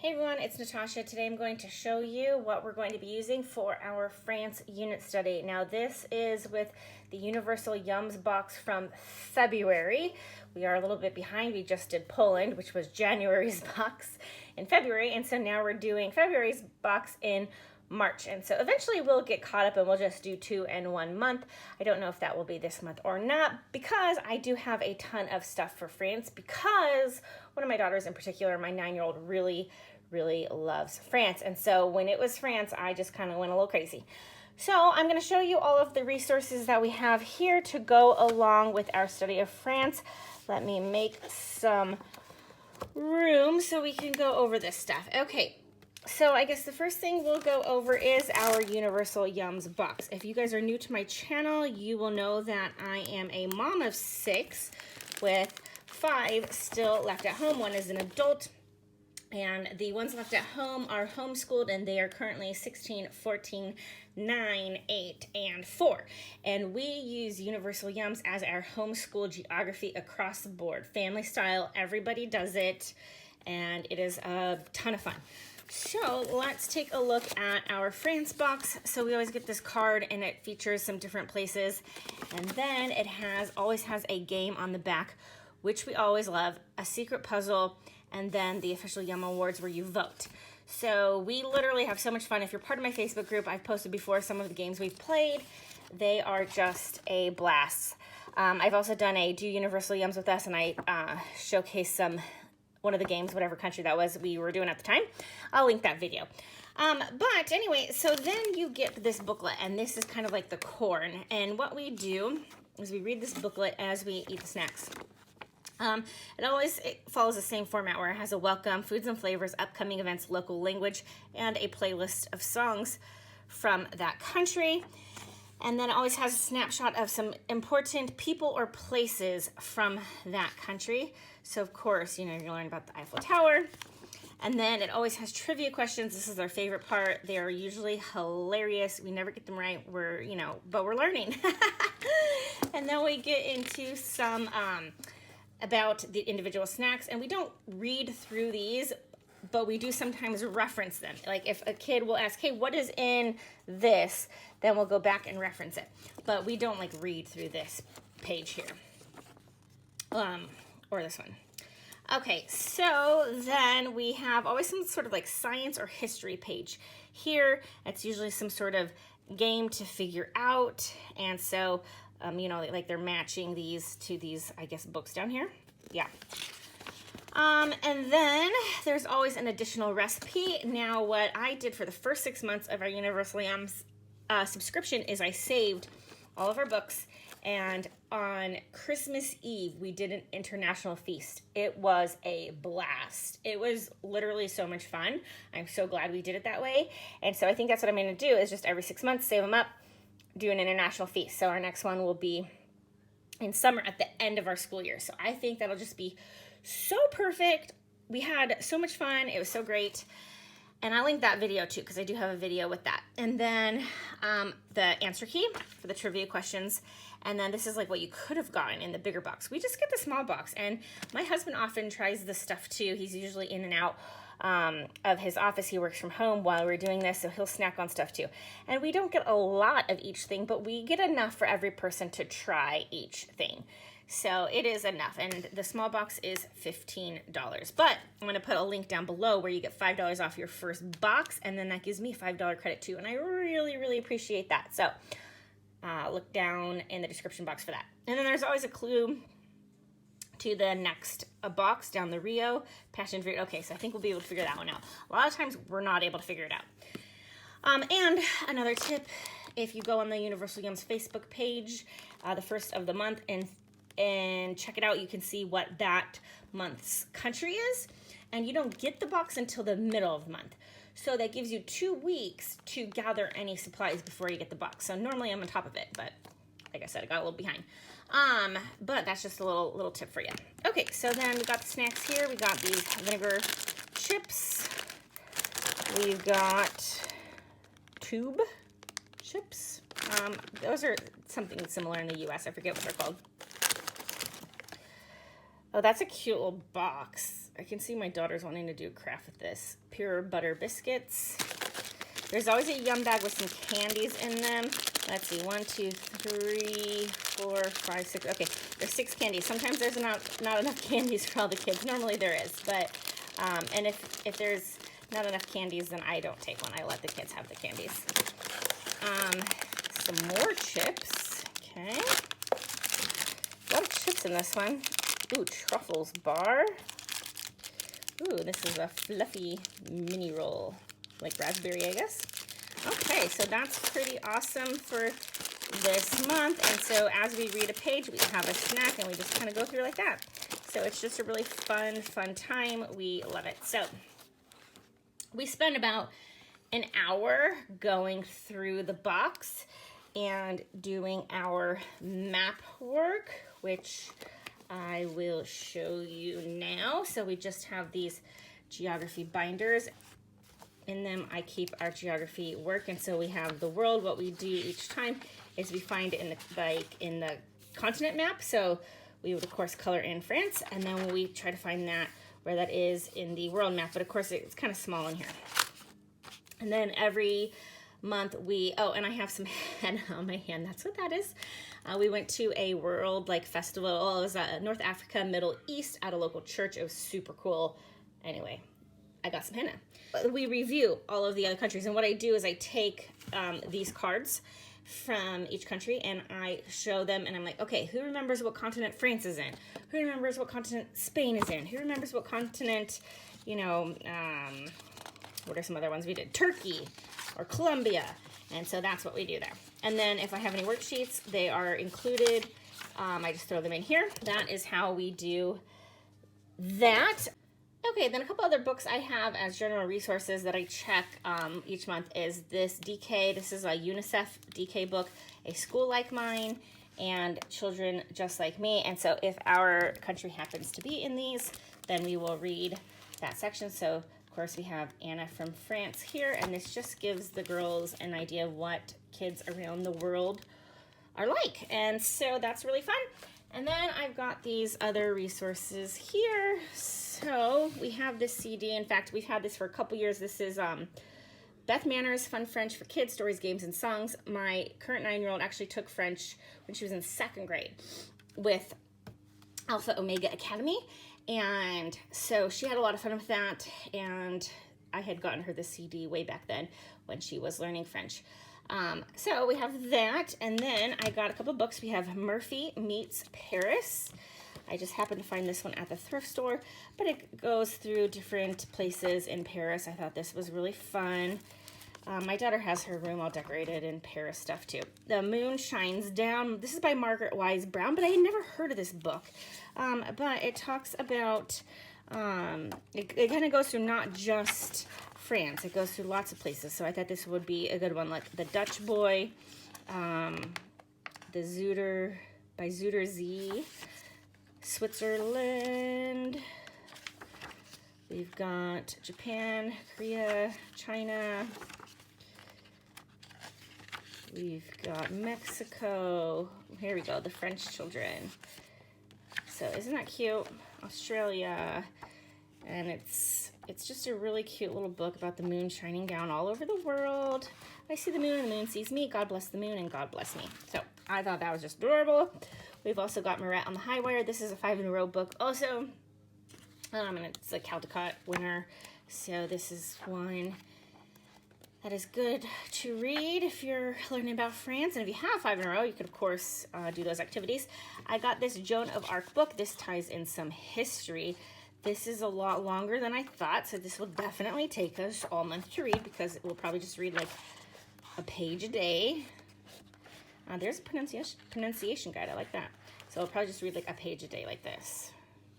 Hey everyone, it's Natasha. Today I'm going to show you what we're going to be using for our France unit study. Now this is with the Universal Yums box from February. We are a little bit behind. We just did Poland, which was January's box in February, and so now we're doing February's box in March. And so eventually we'll get caught up and we'll just do 2 in 1 month. I don't know if that will be this month or not, because I do have a ton of stuff for France, because one of my daughters in particular, my 9-year-old, really loves France. And so when it was France, I just kind of went a little crazy. So I'm going to show you all of the resources that we have here to go along with our study of France. Let me make some room so we can go over this stuff. Okay. So I guess the first thing we'll go over is our Universal Yums box. If you guys are new to my channel, you will know that I am a mom of 6 with 5 still left at home. One is an adult, and the ones left at home are homeschooled, and they are currently 16, 14, 9, 8, and 4. And we use Universal Yums as our homeschool geography across the board. Family style, everybody does it, and it is a ton of fun. So let's take a look at our France box. So we always get this card, and it features some different places. And then it always has a game on the back, which we always love, a secret puzzle, and then the official Yum Awards where you vote. So we literally have so much fun. If you're part of my Facebook group, I've posted before some of the games we've played. They are just a blast. I've also done a Do Universal Yums with Us, and I showcased one of the games, whatever country that was we were doing at the time. I'll link that video. But anyway, so then you get this booklet, and this is kind of like the core. And what we do is we read this booklet as we eat the snacks. It follows the same format where it has a welcome, foods and flavors, upcoming events, local language, and a playlist of songs from that country. And then it always has a snapshot of some important people or places from that country. So of course, you learn about the Eiffel Tower. And then it always has trivia questions. This is our favorite part. They are usually hilarious. We never get them right. But we're learning. And then we get into some about the individual snacks, and we don't read through these, but we do sometimes reference them. Like if a kid will ask, hey, what is in this? Then we'll go back and reference it. But we don't read through this page here. Or this one. Okay, so then we have always some sort of science or history page here. It's usually some sort of game to figure out. And so they're matching these to these, I guess, books down here. Yeah. And then there's always an additional recipe. Now, what I did for the first 6 months of our Universal Yums subscription is I saved all of our books, and on Christmas Eve, we did an international feast. It was a blast. It was literally so much fun. I'm so glad we did it that way. And so I think that's what I'm going to do, is just every 6 months, save them up, do an international feast. So our next one will be in summer at the end of our school year. So I think that'll just be so perfect. We had so much fun. It was so great. And I linked that video too, because I do have a video with that. And then the answer key for the trivia questions. And then this is what you could have gotten in the bigger box. We just get the small box. And my husband often tries this stuff too. He's usually in and out of his office. He works from home while we're doing this, so he'll snack on stuff too. And we don't get a lot of each thing, but we get enough for every person to try each thing. So it is enough, and the small box is $15. But I'm going to put a link down below where you get $5 off your first box, and then that gives me $5 credit too, and I really appreciate that. So look down in the description box for that. And then there's always a clue to the next box down the Rio Passion Fruit. Okay, so I think we'll be able to figure that one out. A lot of times we're not able to figure it out. And another tip, if you go on the Universal Yums Facebook page, the first of the month, and check it out, you can see what that month's country is. And you don't get the box until the middle of the month. So that gives you 2 weeks to gather any supplies before you get the box. So normally I'm on top of it, but like I said, I got a little behind. But that's just a little tip for you. Okay, so then we got the snacks here. We got these vinegar chips. We've got tube chips. Those are something similar in the US. I forget what they're called. Oh, that's a cute little box. I can see my daughter's wanting to do a craft with this. Pure butter biscuits. There's always a yum bag with some candies in them. Let's see, 1, 2, 3, 4, 5, 6. Okay, there's 6 candies. Sometimes there's not enough candies for all the kids. Normally there is, but and if there's not enough candies, then I don't take one. I let the kids have the candies. Some more chips. Okay, a lot of chips in this one. Ooh, Truffles bar. Ooh, this is a fluffy mini roll, like raspberry, I guess. Okay, so that's pretty awesome for this month. And so as we read a page, we have a snack, and we just kind of go through like that. So it's just a really fun time. We love it. So we spend about an hour going through the box and doing our map work, which I will show you now. So we just have these geography binders. In them, I keep our geography work, and so we have the world. What we do each time is we find it in the continent map. So we would of course color in France, and then we try to find that where that is in the world map. But of course, it's kind of small in here. And then every month and I have some henna on my hand. That's what that is. We went to a world festival. Oh, it was North Africa, Middle East at a local church. It was super cool. Anyway, I got some henna. We review all of the other countries, and what I do is I take these cards from each country and I show them, and I'm like, okay, who remembers what continent France is in? Who remembers what continent Spain is in? Who remembers what continent, what are some other ones we did? Turkey or Colombia. And so that's what we do there. And then if I have any worksheets, they are included. I just throw them in here. That is how we do that. Okay, then a couple other books I have as general resources that I check each month is this DK. This is a UNICEF DK book, A School Like Mine, and Children Just Like Me. And so if our country happens to be in these, then we will read that section. So of course we have Anna from France here, and this just gives the girls an idea of what kids around the world are like. And so that's really fun. And then I've got these other resources here. So we have this CD. In fact, we've had this for a couple years. This is Beth Manners, Fun French for Kids, Stories, Games, and Songs. My current 9-year-old actually took French when she was in 2nd grade with Alpha Omega Academy. And so she had a lot of fun with that. And I had gotten her the CD way back then when she was learning French. So we have that, and then I got a couple books. We have Murphy Meets Paris. I just happened to find this one at the thrift store, but it goes through different places in Paris. I thought this was really fun. My daughter has her room all decorated in Paris stuff too. The Moon Shines Down. This is by Margaret Wise Brown, but I had never heard of this book. But it talks about, it kind of goes through not just France. It goes through lots of places. So I thought this would be a good one, like The Dutch Boy, the Zuider, by Zuider Z, Switzerland. We've got Japan, Korea, China. We've got Mexico. Here we go, the French children. So isn't that cute? Australia. And it's just a really cute little book about the moon shining down all over the world. I see the moon and the moon sees me. God bless the moon and God bless me. So I thought that was just adorable. We've also got Moret on the High Wire. This is a 5-in-a-row book also. And it's a Caldecott winner. So this is one that is good to read if you're learning about France. And if you have 5 in a row, you could, of course, do those activities. I got this Joan of Arc book. This ties in some history. This is a lot longer than I thought, so this will definitely take us all month to read because we'll probably just read like a page a day. There's a pronunciation guide. I like that. So I'll probably just read like a page a day like this.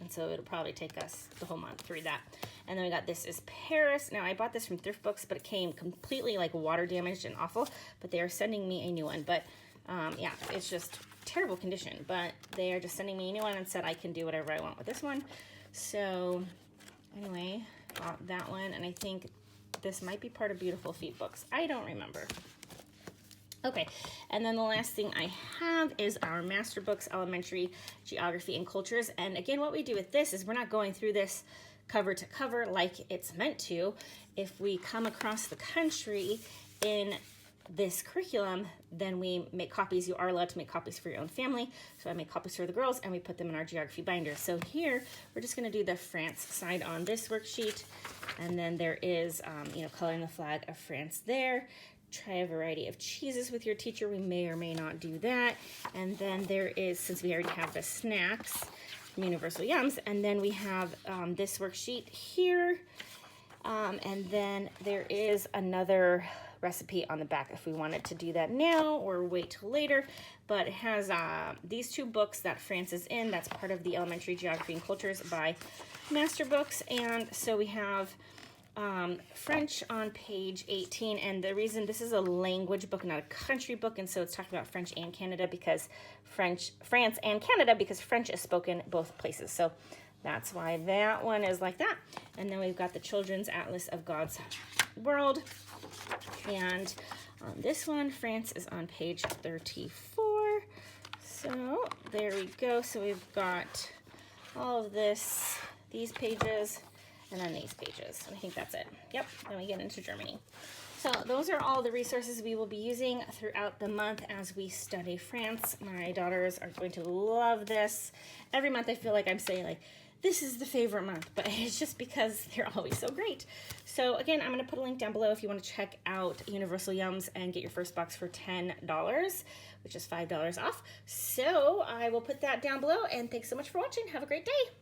And so it'll probably take us the whole month to read that. And then we got This is Paris. Now, I bought this from Thrift Books, but it came completely like water damaged and awful. But they are sending me a new one. But yeah, it's just terrible condition. But they are just sending me a new one and said I can do whatever I want with this one. So anyway, got that one. And I think this might be part of Beautiful Feet Books. I don't remember. Okay, and then the last thing I have is our Master Books, Elementary Geography and Cultures. And again, what we do with this is we're not going through this cover to cover like it's meant to. If we come across the country in this curriculum, then we make copies. You are allowed to make copies for your own family. So I make copies for the girls and we put them in our geography binder. So here we're just going to do the France side on this worksheet, and then there is coloring the flag of France there. Try a variety of cheeses with your teacher. We may or may not do that. And then there is, since we already have the snacks from Universal Yums, and then we have this worksheet here, and then there is another recipe on the back if we wanted to do that now or wait till later. But it has these two books that France is in. That's part of the Elementary Geography and Cultures by Master Books. And so we have French on page 18, and the reason this is a language book, not a country book, and so it's talking about France and Canada because France is spoken both places. So that's why that one is like that. And then we've got the Children's Atlas of God's World. And on this one, France is on page 34. So there we go. So we've got all of these pages, and then these pages. I think that's it. Yep, then we get into Germany. So those are all the resources we will be using throughout the month as we study France. My daughters are going to love this. Every month I feel like I'm saying like, this is the favorite month, but it's just because they're always so great. So again, I'm gonna put a link down below if you wanna check out Universal Yums and get your first box for $10, which is $5 off. So I will put that down below, and thanks so much for watching. Have a great day.